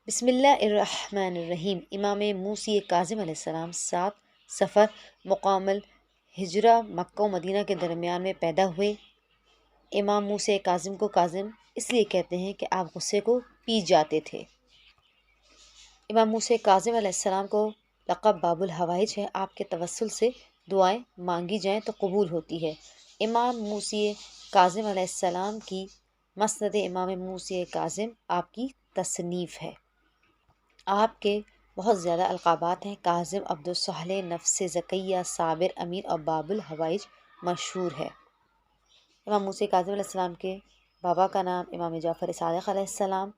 بسم اللہ الرحمن الرحیم۔ امام موسی کاظم علیہ السلام 7 صفر مقام الہجرہ مکہ و مدینہ کے درمیان میں پیدا ہوئے۔ امام موسی کاظم کو کاظم اس لیے کہتے ہیں کہ آپ غصے کو پی جاتے تھے۔ امام موسی کاظم علیہ السلام کو لقب باب الحوائج ہے۔ آپ کے توسل سے دعائیں مانگی جائیں تو قبول ہوتی ہے۔ امام موسی کاظم علیہ السلام کی مسند امام موسی کاظم آپ کی تصنیف ہے۔ آپ کے بہت زیادہ القابات ہیں۔ کاظم، عبدالصالح، نفس زکیہ، صابر، امین اور باب الحوائج مشہور ہے۔ امام موسی کاظم علیہ السلام کے بابا کا نام امام جعفر صادق علیہ السلام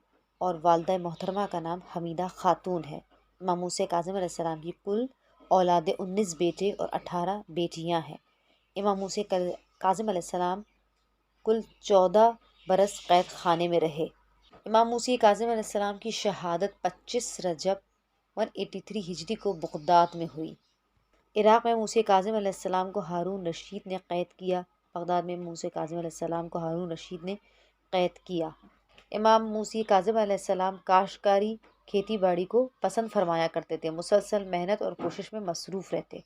اور والدہ محترمہ کا نام حمیدہ خاتون ہے۔ امام موسی کاظم علیہ السلام کی کل اولاد 19 بیٹے اور 18 بیٹیاں ہیں۔ امام موسی کاظم علیہ السلام کل 14 برس قید خانے میں رہے۔ امام موسی کاظم علیہ السلام کی شہادت 25 رجب 183 ہجری کو بغداد میں ہوئی۔ عراق میں موسی کاظم علیہ السلام کو ہارون رشید نے قید کیا۔ بغداد میں موسی کاظم علیہ السلام کو ہارون رشید نے قید کیا۔ امام موسی کاظم علیہ السلام کاشتکاری کھیتی باڑی کو پسند فرمایا کرتے تھے، مسلسل محنت اور کوشش میں مصروف رہتے۔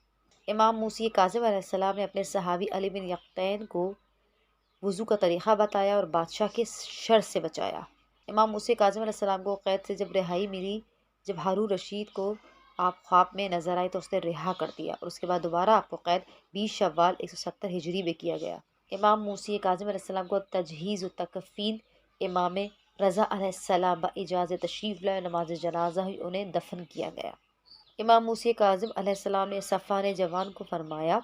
امام موسی کاظم علیہ السلام نے اپنے صحابی علی بن یقطین کو وضو کا طریقہ بتایا اور بادشاہ کے شر سے بچایا۔ امام موسی کاظم علیہ السلام کو قید سے جب رہائی ملی، جب ہارون رشید کو آپ خواب میں نظر آئے تو اس نے رہا کر دیا اور اس کے بعد دوبارہ آپ کو قید 20 شوال 170 ہجری میں کیا گیا۔ امام موسی کاظم علیہ السلام کو تجہیز و تکفین امام رضا علیہ السلام باجازت تشریف لائے، نماز جنازہ ہوئی، انہیں دفن کیا گیا۔ امام موسی کاظم علیہ السلام نے صفوان جوان کو فرمایا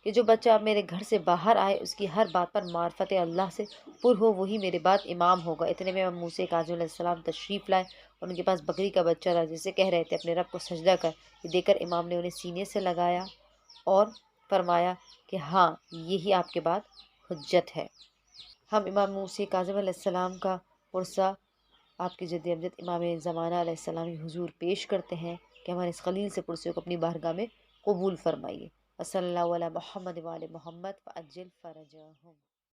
کہ جو بچہ اب میرے گھر سے باہر آئے اس کی ہر بات پر معرفت اللہ سے پر ہو، وہی میرے بعد امام ہوگا۔ اتنے میں امام موسی کاظم علیہ السلام تشریف لائے اور ان کے پاس بکری کا بچہ رہا جسے کہہ رہے تھے اپنے رب کو سجدہ کر۔ یہ دیکھ کر امام نے انہیں سینے سے لگایا اور فرمایا کہ ہاں، یہی آپ کے بعد حجت ہے۔ ہم امام موسی کاظم علیہ السلام کا ورثہ آپ کے جد امجد امام زمانہ علیہ السلام کی حضور پیش کرتے ہیں کہ ہمارے اس خلیل سے پرسے کو اپنی بارگاہ میں قبول فرمائیے۔ وصلی اللہ علی محمد وآل محمد وعجل فرجہم۔